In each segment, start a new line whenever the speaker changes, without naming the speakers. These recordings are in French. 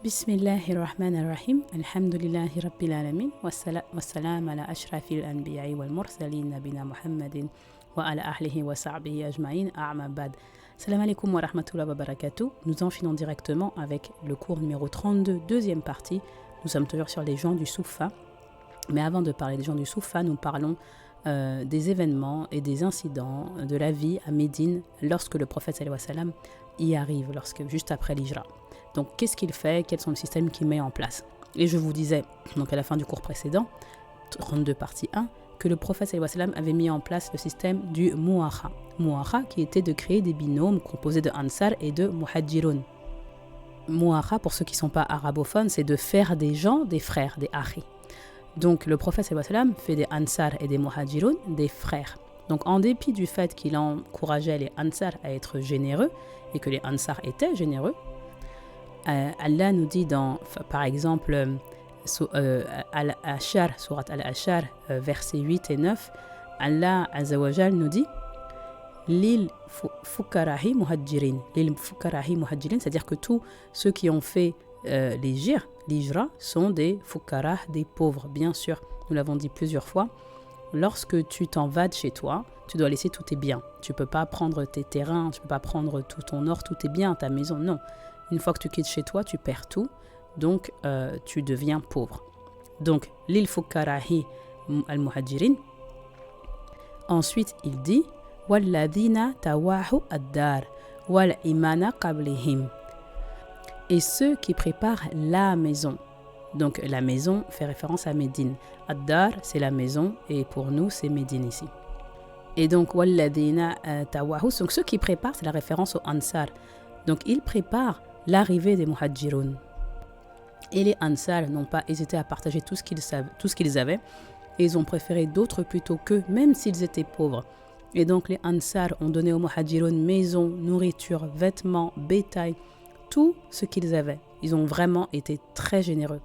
Bismillahirrahmanirrahim. Alhamdulillahi rabbil alamin. Wassalam ala ashrafil anbiya'i wal mursalin nabina Muhammadin wa ala ahlihi wa sahbihi ajma'in a'ma bad. Salam alaikum wa rahmatullahi wa barakatuh. Nous enchaînons directement avec le cours numéro 32, deuxième partie. Nous sommes toujours sur les gens du Soufa. Mais avant de parler des gens du Soufa, nous parlons des événements et des incidents de la vie à Médine lorsque le prophète sallallahu alayhi wa sallam y arrive, juste après l'Hijra. Donc, qu'est-ce qu'il fait? Quels sont les systèmes qu'il met en place? Et je vous disais, donc à la fin du cours précédent, 32 partie 1, que le prophète sallallahu alayhi wa sallam avait mis en place le système du Mu'akha. Mu'akha qui était de créer des binômes composés de Ansar et de Muhajirun. Mu'akha, pour ceux qui ne sont pas arabophones, c'est de faire des gens des frères, des akhi. Donc, le prophète sallallahu alayhi wa sallam fait des Ansar et des Muhajirun des frères. Donc, en dépit du fait qu'il encourageait les Ansar à être généreux et que les Ansar étaient généreux, Allah nous dit par exemple, Al-Ashar, surat Al-Ashar, versets 8 et 9, Allah Azzawajal nous dit Lil fukarahi muhajirin. Lil fukarahi muhajirin, c'est-à-dire que tous ceux qui ont fait l'Hijra sont des fukara, des pauvres. Bien sûr, nous l'avons dit plusieurs fois, lorsque tu t'en vas de chez toi, tu dois laisser tous tes biens. Tu ne peux pas prendre tes terrains, tu ne peux pas prendre tout ton or, tous tes biens, ta maison, non. Une fois que tu quittes chez toi, tu perds tout, donc tu deviens pauvre. Donc, lil fukarahi al-muhajirin. Ensuite, il dit walladhina tawahu ad-dar wal imana qablihim. Et ceux qui préparent la maison. Donc, la maison fait référence à Médine. Ad-dar, c'est la maison, et pour nous, c'est Médine ici. Et donc, walladhina tawahu, donc ceux qui préparent, c'est la référence au Ansar. Donc, ils préparent l'arrivée des Muhajirun. Et les Ansar n'ont pas hésité à partager tout ce qu'ils avaient, et ils ont préféré d'autres plutôt qu'eux, même s'ils étaient pauvres. Et donc les Ansar ont donné aux Muhajirun maison, nourriture, vêtements, bétail, tout ce qu'ils avaient. Ils ont vraiment été très généreux.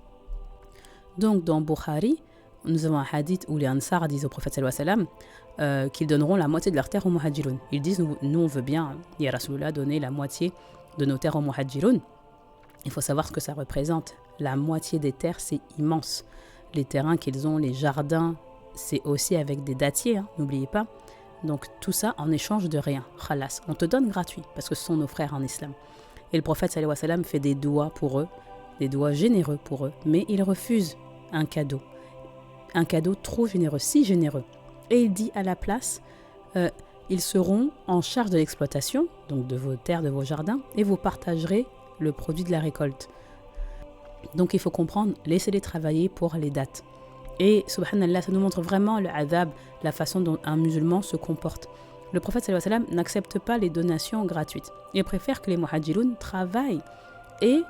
Donc dans Bukhari, nous avons un hadith où les Ansar disent au prophète sallallahu alayhi wa sallam qu'ils donneront la moitié de leur terre aux Muhajirun. Ils disent, nous on veut bien, ya Rasulullah, donner la moitié de nos terres aux Muhajirun. Il faut savoir ce que ça représente. La moitié des terres, c'est immense. Les terrains qu'ils ont, les jardins, c'est aussi avec des dattiers, n'oubliez pas. Donc tout ça en échange de rien. Khalas, on te donne gratuit parce que ce sont nos frères en islam. Et le prophète sallallahu alayhi wa sallam fait des doigts pour eux, des doigts généreux pour eux, mais il refuse un cadeau trop généreux, si généreux. Et il dit à la place, ils seront en charge de l'exploitation, donc de vos terres, de vos jardins, et vous partagerez le produit de la récolte. Donc il faut comprendre, laissez-les travailler pour les dates. Et subhanallah, ça nous montre vraiment le adab, la façon dont un musulman se comporte. Le prophète sallallahu alayhi wa sallam n'accepte pas les donations gratuites. Il préfère que les muhajirun travaillent. Et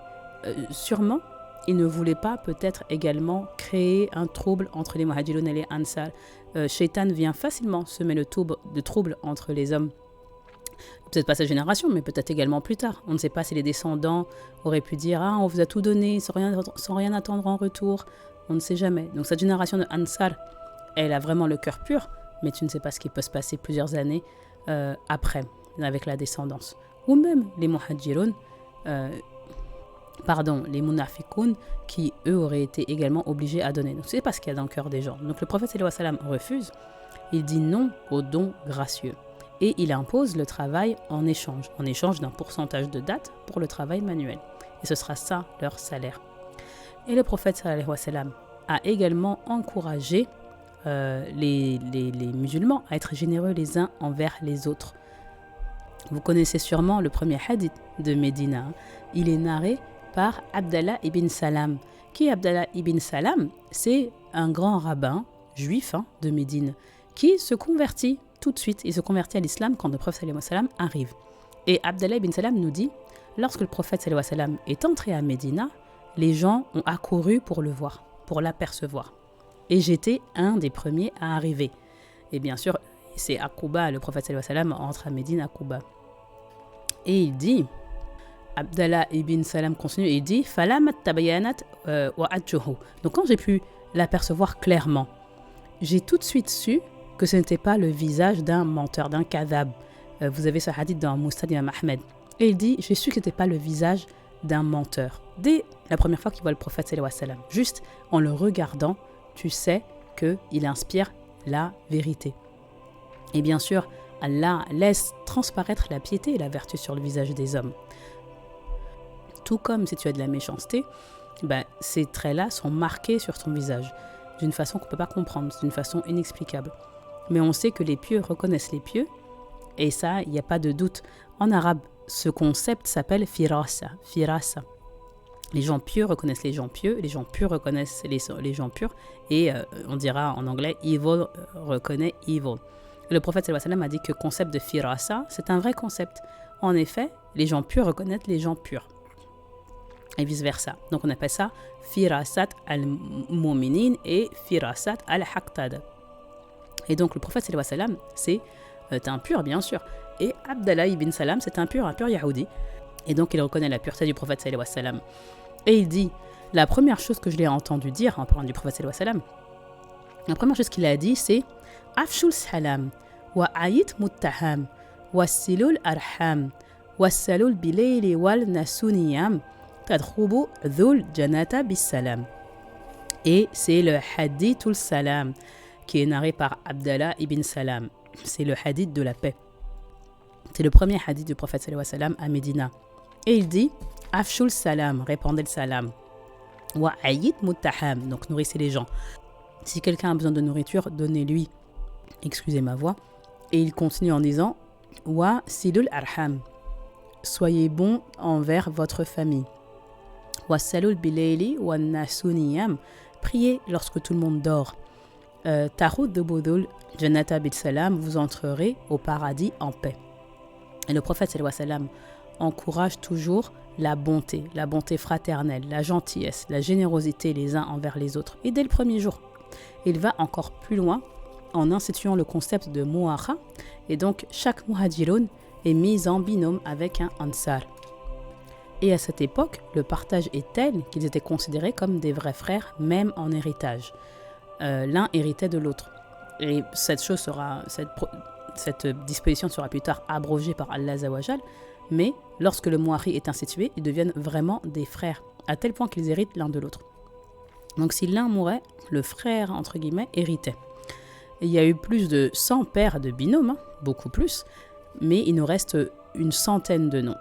sûrement, il ne voulait pas peut-être également créer un trouble entre les muhajirun et les ansar. Shaitan vient facilement semer le trouble entre les hommes. Peut-être pas sa génération, mais peut-être également plus tard. On ne sait pas si les descendants auraient pu dire « Ah, on vous a tout donné sans rien attendre en retour ». On ne sait jamais. Donc cette génération de Ansar, elle a vraiment le cœur pur, mais tu ne sais pas ce qui peut se passer plusieurs années après, avec la descendance. Ou même les muhajirun, les munafiqun, qui eux auraient été également obligés à donner. Donc c'est pas ce qu'il y a dans le cœur des gens. Donc le prophète sallallahu alayhi wa sallam refuse. Il dit non aux dons gracieux. Et il impose le travail en échange d'un pourcentage de date pour le travail manuel. Et ce sera ça leur salaire. Et le prophète sallallahu alayhi wa sallam a également encouragé les musulmans à être généreux les uns envers les autres. Vous connaissez sûrement le premier hadith de Médina. Il est narré par Abdallah ibn Salam. Qui est Abdallah ibn Salam? C'est un grand rabbin juif de Médine qui se convertit tout de suite. Il se convertit à l'islam quand le prophète sallallahu alayhi wa sallam arrive. Et Abdallah ibn Salam nous dit, lorsque le prophète sallallahu alayhi wa sallam est entré à Médina, les gens ont accouru pour le voir, pour l'apercevoir. Et j'étais un des premiers à arriver. Et bien sûr, c'est à Quba, le prophète sallallahu alayhi wa sallam entre à Médine à Quba. Et il dit, Abdallah ibn Salam continue, et il dit, Falamat tabayanat wa adjuhu. Donc quand j'ai pu l'apercevoir clairement, j'ai tout de suite su que ce n'était pas le visage d'un menteur, d'un kadhab. Vous avez ce hadith dans Musnad Imam Ahmed. Et il dit, j'ai su que ce n'était pas le visage d'un menteur. Dès la première fois qu'il voit le prophète sallallahu alayhi wa sallam, juste en le regardant, tu sais qu'il inspire la vérité. Et bien sûr, Allah laisse transparaître la piété et la vertu sur le visage des hommes. Tout comme si tu as de la méchanceté, ces traits-là sont marqués sur ton visage d'une façon qu'on ne peut pas comprendre, d'une façon inexplicable. Mais on sait que les pieux reconnaissent les pieux, et ça, il n'y a pas de doute. En arabe, ce concept s'appelle firasa. Les gens pieux reconnaissent les gens pieux, les gens pieux reconnaissent les gens purs, et on dira en anglais, evil reconnaît evil. Le prophète sallallahu alayhi wa sallam a dit que le concept de firasa, c'est un vrai concept. En effet, les gens purs reconnaissent les gens purs. Et vice-versa. Donc on appelle ça firasat al-mu'minin et firasat al-haqtada. Et donc le prophète sallallahu alayhi wa sallam, c'est un pur bien sûr. Et Abdallah ibn Salam, c'est un pur yahoudi. Et donc il reconnaît la pureté du prophète sallallahu alayhi wa sallam. Et il dit, la première chose que je l'ai entendu dire en parlant du prophète sallallahu alayhi wa sallam, la première chose qu'il a dit c'est Afshul salam wa ayit muttaham wa silul arham wa salul bilayli wal nasuniyam tadkhubu dhul janata bis salam. Et c'est le hadithul salam qui est narré par Abdallah ibn Salam. C'est le hadith de la paix. C'est le premier hadith du prophète sallallahu alayhi wa sallam à Médina. Et il dit Afshul salam, répandez le salam. Wa ayit muttaham, donc nourrissez les gens. Si quelqu'un a besoin de nourriture, donnez-lui. Excusez ma voix. Et il continue en disant Wa silul arham, soyez bon envers votre famille. Wa salul bilayli wa nasuniyam, priez lorsque tout le monde dort. Tahud de Boudul, Janata bil Salam, vous entrerez au paradis en paix. Et le prophète sallallahu alayhi wa sallam encourage toujours la bonté fraternelle, la gentillesse, la générosité les uns envers les autres. Et dès le premier jour, il va encore plus loin en instituant le concept de mu'akha. Et donc, chaque muhajirun est mis en binôme avec un ansar. Et à cette époque, le partage est tel qu'ils étaient considérés comme des vrais frères, même en héritage. L'un héritait de l'autre. Et cette disposition sera plus tard abrogée par Allah Azza wa Jal, mais lorsque le mu'akhi est institué, ils deviennent vraiment des frères, à tel point qu'ils héritent l'un de l'autre. Donc si l'un mourait, le frère, entre guillemets, héritait. Et il y a eu plus de 100 paires de binômes, beaucoup plus, mais il nous reste une centaine de noms.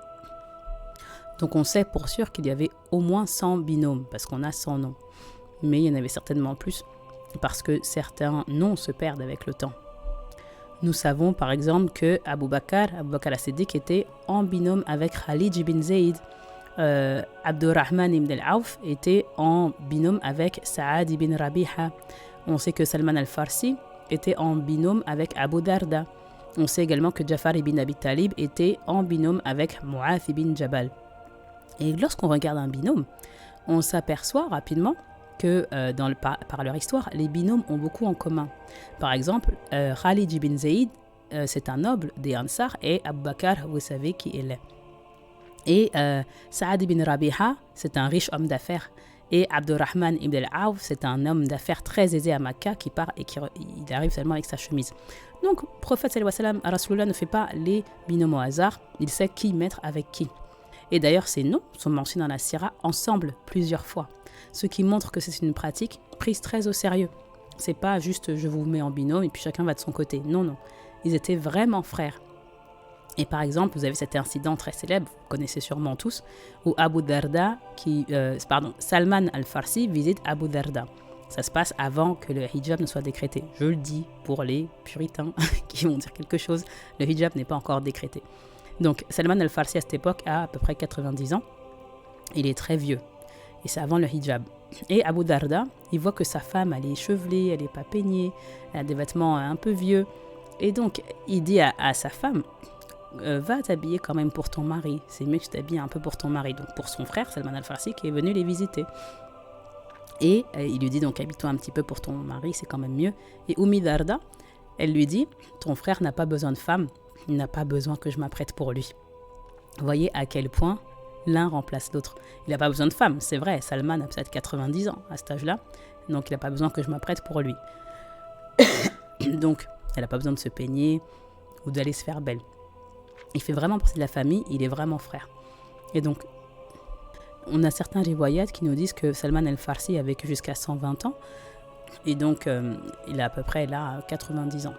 Donc on sait pour sûr qu'il y avait au moins 100 binômes, parce qu'on a 100 noms. Mais il y en avait certainement plus, parce que certains noms se perdent avec le temps. Nous savons par exemple que Abu Bakr as-Siddiq était en binôme avec Khalid ibn Zayd. Abdurrahman ibn al-Awf était en binôme avec Saad ibn Rabiha. On sait que Salman al-Farsi était en binôme avec Abu Darda. On sait également que Jafar ibn Abi Talib était en binôme avec Mu'adh ibn Jabal. Et lorsqu'on regarde un binôme, on s'aperçoit rapidement que par leur histoire, les binômes ont beaucoup en commun. Par exemple, Khalid ibn Zayd, c'est un noble des Ansar, et Abu Bakr, vous savez qui il est. Et Saad ibn Rabiha, c'est un riche homme d'affaires. Et Abdurrahman ibn al-Awf, c'est un homme d'affaires très aisé à Makkah qui part et il arrive seulement avec sa chemise. Donc, le prophète sallallahu alayhi wa sallam, Rasulullah ne fait pas les binômes au hasard, il sait qui mettre avec qui. Et d'ailleurs, ces noms sont mentionnés dans la Sira ensemble plusieurs fois, ce qui montre que c'est une pratique prise très au sérieux. C'est pas juste je vous mets en binôme et puis chacun va de son côté. Non, non. Ils étaient vraiment frères. Et par exemple, vous avez cet incident très célèbre, vous connaissez sûrement tous, où Salman al-Farsi visite Abu Darda. Ça se passe avant que le hijab ne soit décrété. Je le dis pour les puritains qui vont dire quelque chose, le hijab n'est pas encore décrété. Donc Salman al-Farsi à cette époque a à peu près 90 ans. Il est très vieux. Et c'est avant le hijab. Et Abu Darda, il voit que sa femme, elle est échevelée, elle n'est pas peignée, elle a des vêtements un peu vieux. Et donc, il dit à sa femme, va t'habiller quand même pour ton mari. C'est mieux que tu t'habilles un peu pour ton mari. Donc pour son frère, Salman al-Farsi, qui est venu les visiter. Et il lui dit donc, habille-toi un petit peu pour ton mari, c'est quand même mieux. Et Ummi Darda, elle lui dit, ton frère n'a pas besoin de femme, il n'a pas besoin que je m'apprête pour lui. Vous voyez à quel point l'un remplace l'autre. Il n'a pas besoin de femme, c'est vrai, Salman a peut-être 90 ans à cet âge-là, donc il n'a pas besoin que je m'apprête pour lui. Donc, elle n'a pas besoin de se peigner ou d'aller se faire belle. Il fait vraiment partie de la famille, il est vraiment frère. Et donc, on a certains riwayats qui nous disent que Salman al-Farsi a vécu jusqu'à 120 ans. Et donc, il a à peu près là 90 ans.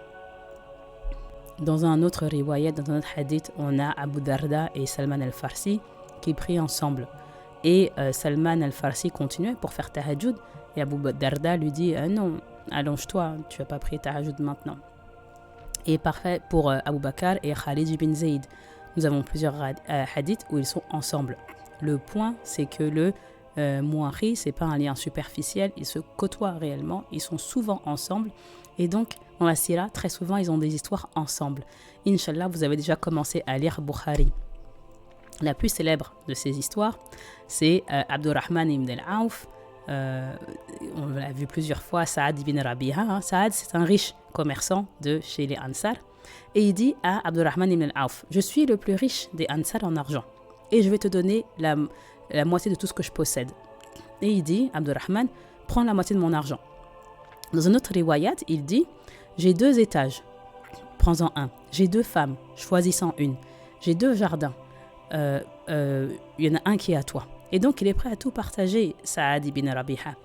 Dans un autre riwayat, dans un autre hadith, on a Abu Darda et Salman al-Farsi qui prient ensemble. Et Salman al-Farsi continuait pour faire tahajjud. Et Abu Darda lui dit non, allonge-toi, tu vas pas prier tahajjud maintenant. Et parfait pour Abu Bakr et Khalid ibn Zayd. Nous avons plusieurs hadiths où ils sont ensemble. Le point, c'est que le Mouari, ce n'est pas un lien superficiel, ils se côtoient réellement, ils sont souvent ensemble. Et donc, dans la Sira, très souvent, ils ont des histoires ensemble. Inch'Allah, vous avez déjà commencé à lire Bukhari. La plus célèbre de ces histoires, c'est Abdurrahman ibn al-Auf. On l'a vu plusieurs fois, Saad ibn Rabi'a. Saad, c'est un riche commerçant de chez les Ansar. Et il dit à Abdurrahman ibn al-Auf, je suis le plus riche des Ansar en argent. Et je vais te donner la moitié de tout ce que je possède. Et il dit, Abdurrahman, prends la moitié de mon argent. Dans un autre riwayat, il dit, j'ai 2 étages, prends-en un. J'ai 2 femmes, choisis-en une. J'ai 2 jardins, il y en a un qui est à toi. Et donc, il est prêt à tout partager, Saad ibn Rabi'a.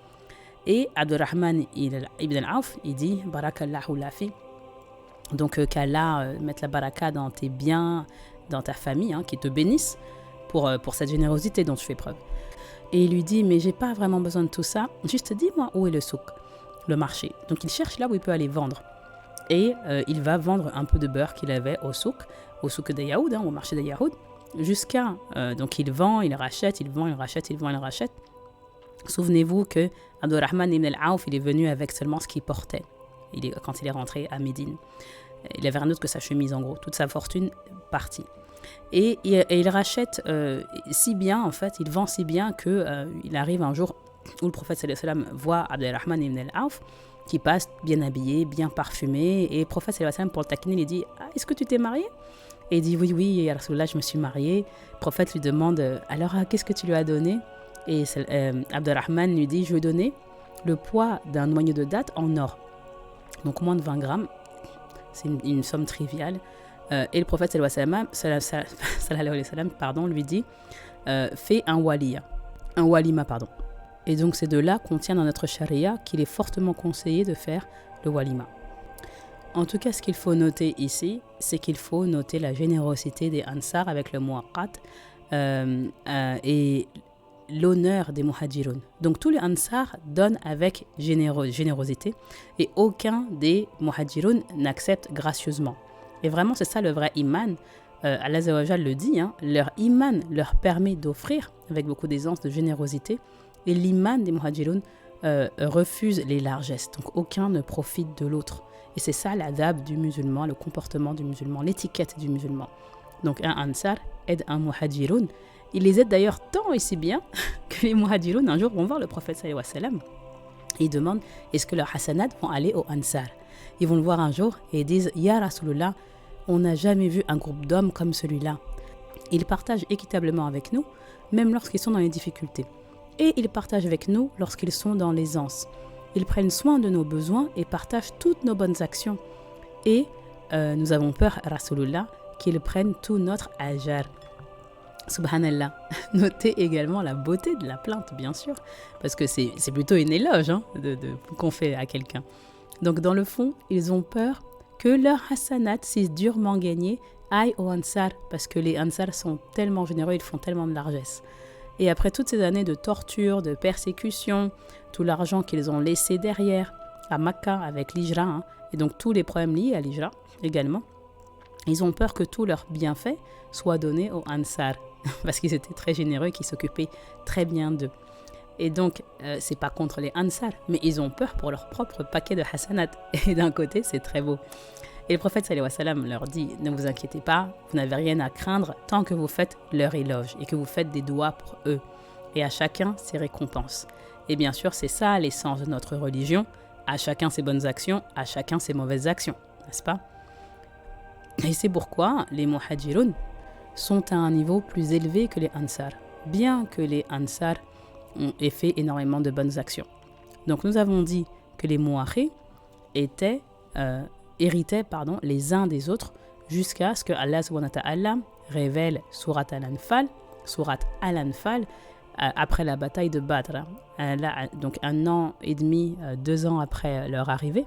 Et Abdurrahman ibn al-Auf, il dit, Barakallahu lafi. Donc, qu'Allah mette la baraka dans tes biens, dans ta famille, qui te bénisse pour cette générosité dont tu fais preuve. Et il lui dit, mais j'ai pas vraiment besoin de tout ça, juste dis-moi où est le souk, le marché. Donc il cherche là où il peut aller vendre. Et il va vendre un peu de beurre qu'il avait au souk de Yaoud, au marché de Yaoud, jusqu'à... donc il vend, il rachète, il vend, il rachète, il vend, il rachète. Souvenez-vous que Abdurrahman ibn al-Auf, il est venu avec seulement ce qu'il portait quand il est rentré à Médine. Il avait rien d'autre que sa chemise, en gros. Toute sa fortune partie. Et il rachète si bien, en fait, il vend si bien qu'il arrive un jour où le prophète sallallahu alayhi wa sallam voit Abdurrahman ibn al-Auf qui passe bien habillé, bien parfumé. Et le prophète sallallahu alayhi wa sallam, pour le taquiner, il dit « Est-ce que tu t'es marié ?» Et il dit « Oui, ya Rasulallah, je me suis marié. » Le prophète lui demande « Alors, qu'est-ce que tu lui as donné ?» Et Abdurrahman lui dit « Je lui ai donné le poids d'un noyau de date en or. » Donc moins de 20 grammes. C'est une somme triviale. Et le prophète sallallahu alayhi wa sallam, lui dit fais un walima. Et donc c'est de là qu'on tient dans notre charia qu'il est fortement conseillé de faire le walima. En tout cas, ce qu'il faut noter ici, c'est qu'il faut noter la générosité des Ansar avec le muwaqqat et l'honneur des muhajirun. Donc tous les Ansar donnent avec générosité et aucun des muhajirun n'accepte gracieusement. Et vraiment, c'est ça le vrai iman. Allah Azza wa Jal le dit, leur iman leur permet d'offrir avec beaucoup d'aisance, de générosité. Et l'iman des muhajirun refuse les largesses. Donc aucun ne profite de l'autre. Et c'est ça l'adab du musulman, le comportement du musulman, l'étiquette du musulman. Donc un ansar aide un muhajirun. Il les aide d'ailleurs tant et si bien que les muhajirun un jour vont voir le prophète sallallahu alayhi wa sallam. Et ils demandent, est-ce que leurs hasanat vont aller au ansar? Ils vont le voir un jour et ils disent, Ya Rasulullah, on n'a jamais vu un groupe d'hommes comme celui-là. Ils partagent équitablement avec nous, même lorsqu'ils sont dans les difficultés. Et ils partagent avec nous lorsqu'ils sont dans l'aisance. Ils prennent soin de nos besoins et partagent toutes nos bonnes actions. Et nous avons peur, Rasulullah, qu'ils prennent tout notre ajar. Subhanallah. Notez également la beauté de la plainte, bien sûr, parce que c'est plutôt une éloge qu'on fait à quelqu'un. Donc dans le fond, ils ont peur que leur hasanat, si durement gagné, aille aux Ansar, parce que les Ansar sont tellement généreux, ils font tellement de largesse. Et après toutes ces années de torture, de persécution, tout l'argent qu'ils ont laissé derrière à Makkah avec l'Hijra, et donc tous les problèmes liés à l'Hijra également, ils ont peur que tous leurs bienfaits soient donnés aux Ansar, parce qu'ils étaient très généreux et qu'ils s'occupaient très bien d'eux. Et donc, c'est pas contre les Ansar, mais ils ont peur pour leur propre paquet de hasanat. Et d'un côté, c'est très beau. Et le prophète sallallahu alayhi wa sallam leur dit, ne vous inquiétez pas, vous n'avez rien à craindre tant que vous faites leur éloge et que vous faites des doigts pour eux. Et à chacun ses récompenses. Et bien sûr, c'est ça l'essence de notre religion. À chacun ses bonnes actions, à chacun ses mauvaises actions, n'est-ce pas? Et c'est pourquoi les muhajirun sont à un niveau plus élevé que les Ansar, bien que les Ansar ont fait énormément de bonnes actions. Donc nous avons dit que les Mouahé héritaient les uns des autres jusqu'à ce que Allah subhanahu wa ta'ala révèle Surat Al-Anfal après la bataille de Badr, là, donc 1 an et demi, 2 ans après leur arrivée,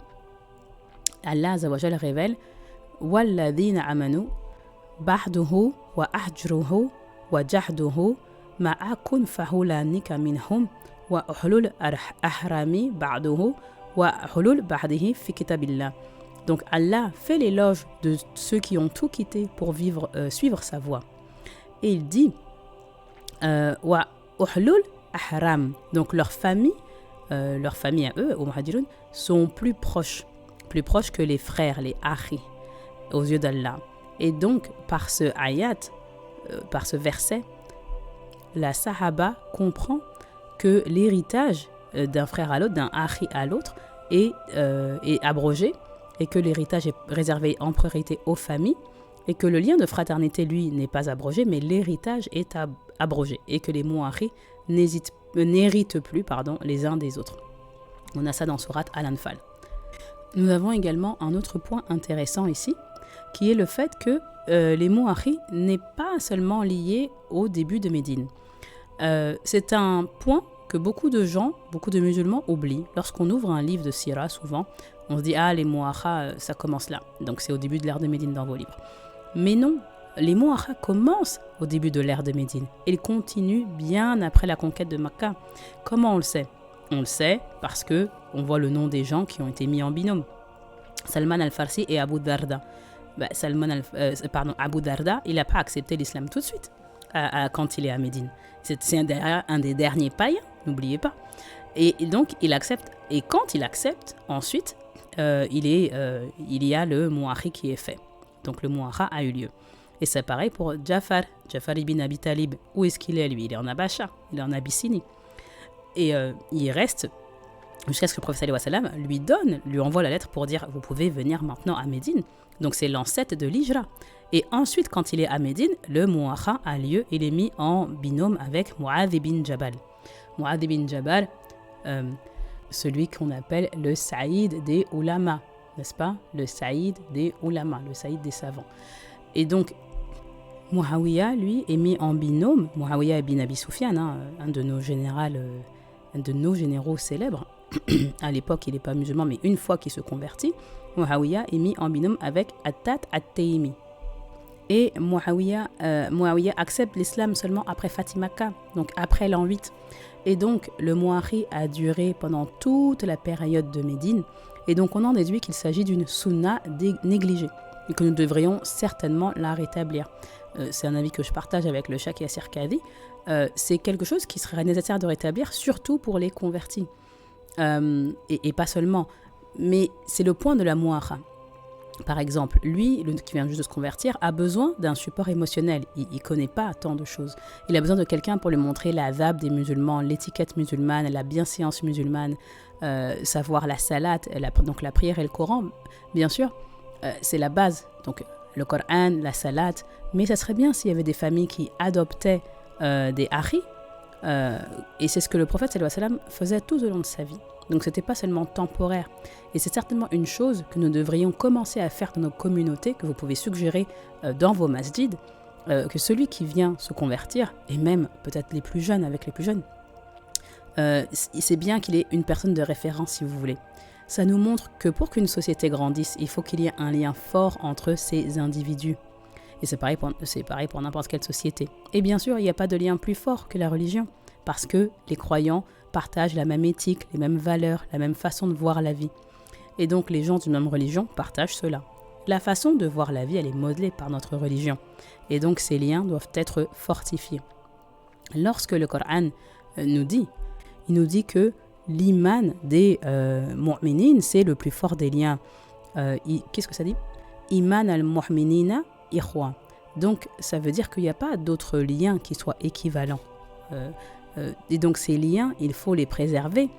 Allah Azza wa Jal révèle وَالَّذِينَ آمَنُوا بَعْدُهُ وَأَحْجُرُهُ وَجَحْدُهُ مَعَكُمْ فَهُلَانِكَ مِنْهُمْ وَأُحْلُ الْأَحْرَامِ بَعْدُهُ وَأُحْلُ بَعْدِهِ فِي كِتَابِ اللَّهِ. Donc Allah fait l'éloge de ceux qui ont tout quitté pour suivre sa voie. Et il dit wa uhlul ahram, donc leur famille à eux, aux muhajirun, sont plus proches que les frères, les akhi, aux yeux d'Allah. Et donc par ce ayat, par ce verset, la sahaba comprend que l'héritage d'un frère à l'autre, d'un akhi à l'autre, est abrogé, et que l'héritage est réservé en priorité aux familles, et que le lien de fraternité, lui, n'est pas abrogé, mais l'héritage est abrogé, et que les mouahri n'héritent plus les uns des autres. On a ça dans sourate Al-Anfal. Nous avons également un autre point intéressant ici, qui est le fait que les mouahri n'est pas seulement lié au début de Médine. C'est un point que beaucoup de musulmans oublient. Lorsqu'on ouvre un livre de Sira, souvent, on se dit « Ah, les Mouaha, ça commence là. » Donc c'est au début de l'ère de Médine dans vos livres. Mais non, les Mouaha commencent au début de l'ère de Médine. Ils continuent bien après la conquête de Makkah. Comment on le sait ? On le sait parce qu'on voit le nom des gens qui ont été mis en binôme. Salman al-Farsi et Abu Darda. Abu Darda, il n'a pas accepté l'islam tout de suite quand il est à Médine. C'est un des derniers païens, n'oubliez pas. Et donc, il accepte. Et quand il accepte, ensuite, il y a le Mouahri qui est fait. Donc, le Mouahra a eu lieu. Et c'est pareil pour Jafar ibn Abi Talib. Où est-ce qu'il est, lui ? Il est en Abacha, il est en Abyssinie. Et il reste jusqu'à ce que le prophète sallam lui envoie la lettre pour dire « Vous pouvez venir maintenant à Médine ». Donc, c'est l'ancêtre de l'Hijra. Et ensuite, quand il est à Médine, le Mouahra a lieu. Il est mis en binôme avec Mu'adh ibn Jabal. Mu'adh ibn Jabal, celui qu'on appelle le Saïd des Ulama, n'est-ce pas ? Le Saïd des Ulama, le Saïd des savants. Et donc, Muawiya, lui, est mis en binôme. Muawiya ibn Abi Sufyan, un de nos généraux célèbres. À l'époque, il n'est pas musulman, mais une fois qu'il se convertit, Muawiya est mis en binôme avec Attat at-Taymi. Et Muawiya accepte l'islam seulement après Fatimaka, donc après l'an 8. Et donc, le Mouahri a duré pendant toute la période de Médine. Et donc, on en déduit qu'il s'agit d'une sunna négligée et que nous devrions certainement la rétablir. C'est un avis que je partage avec le Cheikh Yassir Kadhi. C'est quelque chose qui serait nécessaire de rétablir, surtout pour les convertis. Et pas seulement. Mais c'est le point de la Mouahra. Par exemple, lui, qui vient juste de se convertir, a besoin d'un support émotionnel. Il ne connaît pas tant de choses. Il a besoin de quelqu'un pour lui montrer la adab des musulmans, l'étiquette musulmane, la bienséance musulmane, savoir la salat, donc la prière et le Coran. Bien sûr, c'est la base. Donc le Coran, la salat. Mais ça serait bien s'il y avait des familles qui adoptaient des haris. Et c'est ce que le prophète sallallahu alayhi wa sallam faisait tout au long de sa vie. Donc ce n'était pas seulement temporaire. Et c'est certainement une chose que nous devrions commencer à faire dans nos communautés, que vous pouvez suggérer dans vos masjids, que celui qui vient se convertir, et même peut-être les plus jeunes avec les plus jeunes, c'est bien qu'il ait une personne de référence si vous voulez. Ça nous montre que pour qu'une société grandisse, il faut qu'il y ait un lien fort entre ces individus. Et c'est pareil pour n'importe quelle société. Et bien sûr, il n'y a pas de lien plus fort que la religion, parce que les croyants partagent la même éthique, les mêmes valeurs, la même façon de voir la vie. Et donc les gens d'une même religion partagent cela. La façon de voir la vie, elle est modelée par notre religion. Et donc ces liens doivent être fortifiés. Lorsque le Coran nous dit que l'iman des mu'minines, c'est le plus fort des liens. Qu'est-ce que ça dit ? Iman al-mu'minina ikhwa. Donc ça veut dire qu'il n'y a pas d'autres liens qui soient équivalents. Et donc ces liens, il faut les préserver.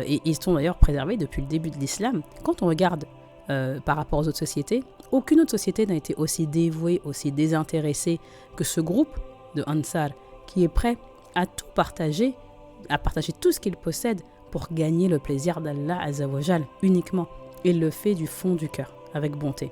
Et ils sont d'ailleurs préservés depuis le début de l'islam. Quand on regarde par rapport aux autres sociétés, aucune autre société n'a été aussi dévouée, aussi désintéressée que ce groupe de Ansar qui est prêt à tout partager, à partager tout ce qu'il possède pour gagner le plaisir d'Allah Azza wa Jal uniquement. Il le fait du fond du cœur, avec bonté.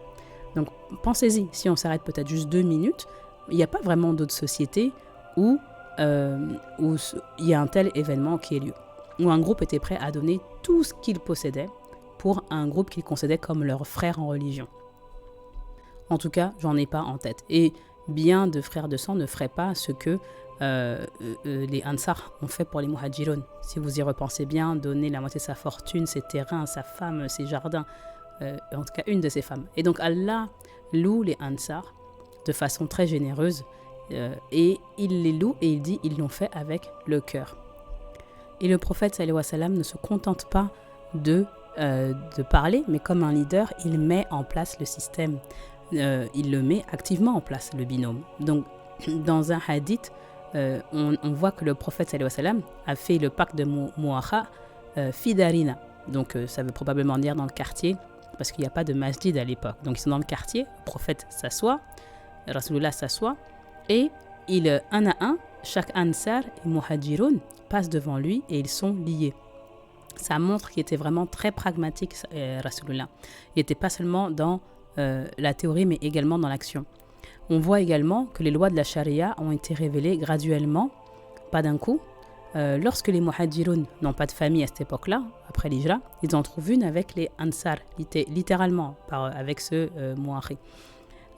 Donc pensez-y, si on s'arrête peut-être juste 2 minutes, il n'y a pas vraiment d'autres sociétés où où il y a un tel événement qui ait lieu, où un groupe était prêt à donner tout ce qu'il possédait pour un groupe qu'il considérait comme leur frère en religion. En tout cas, j'en ai pas en tête. Et bien de frères de sang ne feraient pas ce que les Ansar ont fait pour les Muhajirun. Si vous y repensez bien, donner la moitié de sa fortune, ses terrains, sa femme, ses jardins, en tout cas une de ses femmes. Et donc Allah loue les Ansar de façon très généreuse et il les loue et il dit ils l'ont fait avec le cœur. Et le prophète sallallahu alayhi wa sallam ne se contente pas de parler, mais comme un leader, il met en place le système. Il le met activement en place, le binôme. Donc, dans un hadith, on voit que le prophète sallallahu alayhi wa sallam a fait le pacte de Mu'akha Fidarina. Donc, ça veut probablement dire dans le quartier, parce qu'il n'y a pas de masjid à l'époque. Donc, ils sont dans le quartier, le prophète s'assoit, Rasulullah s'assoit, et un à un, chaque Ansar et Muhajirun passent devant lui et ils sont liés. Ça montre qu'il était vraiment très pragmatique, Rasulullah. Il n'était pas seulement dans la théorie, mais également dans l'action. On voit également que les lois de la charia ont été révélées graduellement, pas d'un coup. Lorsque les muhajirun n'ont pas de famille à cette époque-là, après l'hijra, ils en trouvent une avec les ansar, littéralement, avec ce muahri.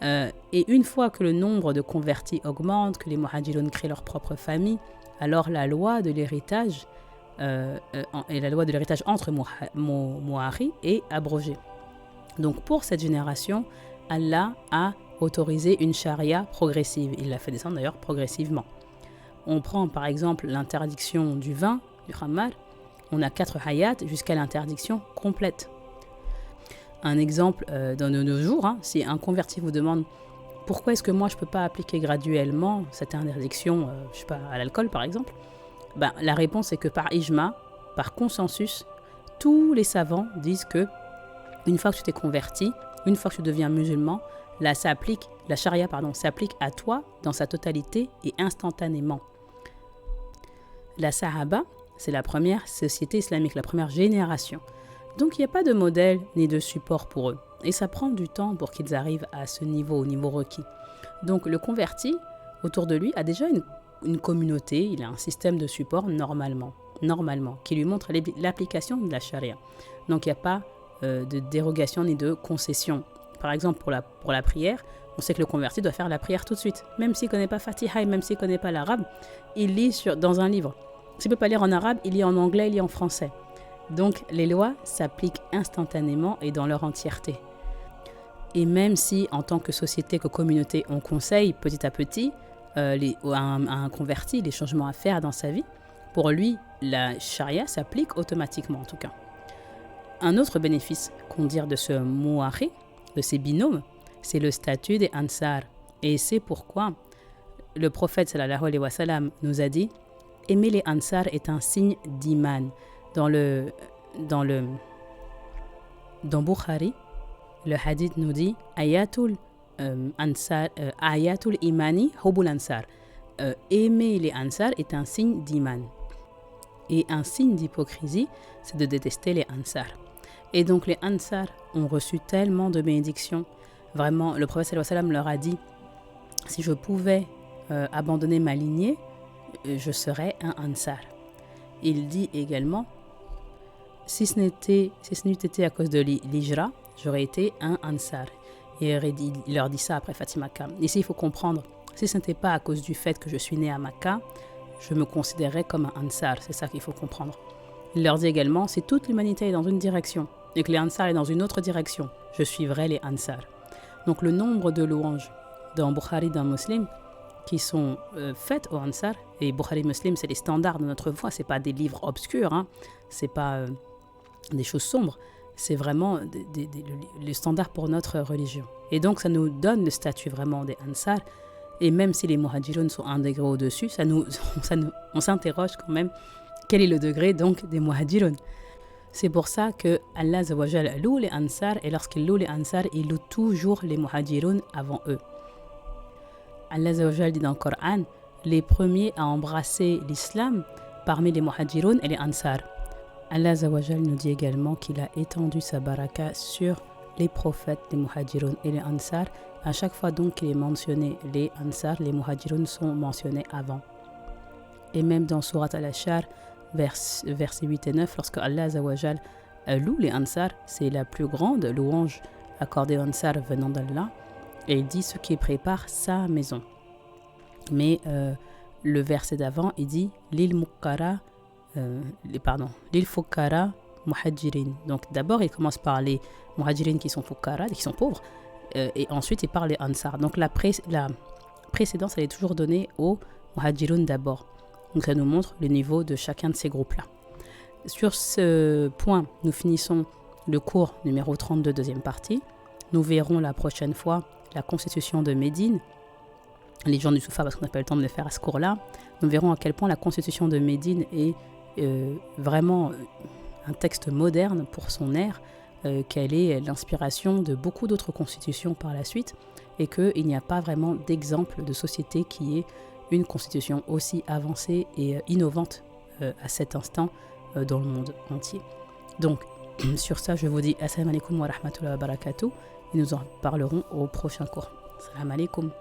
Et une fois que le nombre de convertis augmente, que les muhajirun créent leur propre famille, alors la loi de l'héritage et la loi de l'héritage entre muahri est abrogée. Donc pour cette génération, Allah a autorisé une charia progressive. Il l'a fait descendre d'ailleurs progressivement. On prend par exemple l'interdiction du vin, du khamar. On a 4 hayats jusqu'à l'interdiction complète. Un exemple dans nos jours, si un converti vous demande pourquoi est-ce que moi je ne peux pas appliquer graduellement cette interdiction, je sais pas, à l'alcool par exemple, la réponse est que par ijma, par consensus, tous les savants disent que une fois que tu t'es converti, une fois que tu deviens musulman, la charia s'applique à toi dans sa totalité et instantanément. La Sahaba, c'est la première société islamique, la première génération. Donc il n'y a pas de modèle ni de support pour eux. Et ça prend du temps pour qu'ils arrivent à ce niveau, au niveau requis. Donc le converti, autour de lui, a déjà une communauté, il a un système de support normalement, qui lui montre l'application de la charia. Donc il n'y a pas de dérogation ni de concession. Par exemple, pour la prière, on sait que le converti doit faire la prière tout de suite. Même s'il ne connaît pas Fatiha et même s'il ne connaît pas l'arabe, il lit dans un livre. S'il ne peut pas lire en arabe, il lit en anglais, il lit en français. Donc les lois s'appliquent instantanément et dans leur entièreté. Et même si, en tant que société, que communauté, on conseille petit à petit à un converti les changements à faire dans sa vie, pour lui, la charia s'applique automatiquement en tout cas. Un autre bénéfice qu'on dit de ce muahri, de ces binômes, c'est le statut des ansar. Et c'est pourquoi le prophète sallallahu alayhi wa sallam nous a dit « Aimer les ansar est un signe d'iman ». Dans Bukhari, le hadith nous dit « Ayatul imani hubul ansar ». Aimer les ansar est un signe d'iman. Et un signe d'hypocrisie, c'est de détester les ansar. Et donc les ansar ont reçu tellement de bénédictions. Vraiment, le prophète sallallahu alayhi wa sallam leur a dit « Si je pouvais abandonner ma lignée, je serais un ansar ». Il dit également « Si ce n'eût été à cause de l'hijra, j'aurais été un ansar ». Et il leur dit ça après Fatima Makkah. Ici, il faut comprendre, si ce n'était pas à cause du fait que je suis né à Makkah, je me considérais comme un ansar. C'est ça qu'il faut comprendre. Il leur dit également, si toute l'humanité est dans une direction et que les ansar est dans une autre direction, je suivrai les ansar. Donc le nombre de louanges dans Bukhari, dans Muslim, qui sont faites aux ansar, et Bukhari Muslim, c'est les standards de notre foi, c'est pas des livres obscurs, c'est pas des choses sombres, c'est vraiment les standards pour notre religion. Et donc ça nous donne le statut vraiment des ansar, et même si les muhajirun sont un degré au-dessus, on s'interroge quand même quel est le degré donc des muhajirun. C'est pour ça que Allah Azza wa Jalla loue les ansar, et lorsqu'il loue les ansar, il loue toujours les muhajirun avant eux. Allah Azza wa Jalla dit dans le Coran, les premiers à embrasser l'islam parmi les muhajirun et les ansar. Allah Azza wa Jalla nous dit également qu'il a étendu sa baraka sur les prophètes, les muhajirun et les ansar. À chaque fois donc qu'il est mentionné les ansar, les muhajirun sont mentionnés avant. et même dans Surat Al-Ashar, versets 8 et 9, lorsque Allah Azawajal loue les Ansar, c'est la plus grande louange accordée aux Ansar venant d'Allah, et il dit ce qui prépare sa maison. Mais le verset d'avant, il dit lil fuqara muhajirin. Donc d'abord, il commence par les muhajirin qui sont fuqara, qui sont pauvres, et ensuite il parle des Ansar. Donc la précédence, elle est toujours donnée aux muhajirun d'abord. Donc ça nous montre le niveau de chacun de ces groupes-là. Sur ce point, nous finissons le cours numéro 32, deuxième partie. Nous verrons la prochaine fois la constitution de Médine, les gens du Soufa, parce qu'on n'a pas eu le temps de le faire à ce cours-là. Nous verrons à quel point la constitution de Médine est vraiment un texte moderne pour son ère, qu'elle est l'inspiration de beaucoup d'autres constitutions par la suite, et qu'il n'y a pas vraiment d'exemple de société qui ait une constitution aussi avancée et innovante à cet instant dans le monde entier. Donc, sur ça, je vous dis Assalamu alaikum wa rahmatullahi wa barakatuh, et nous en parlerons au prochain cours. Assalamu alaikum.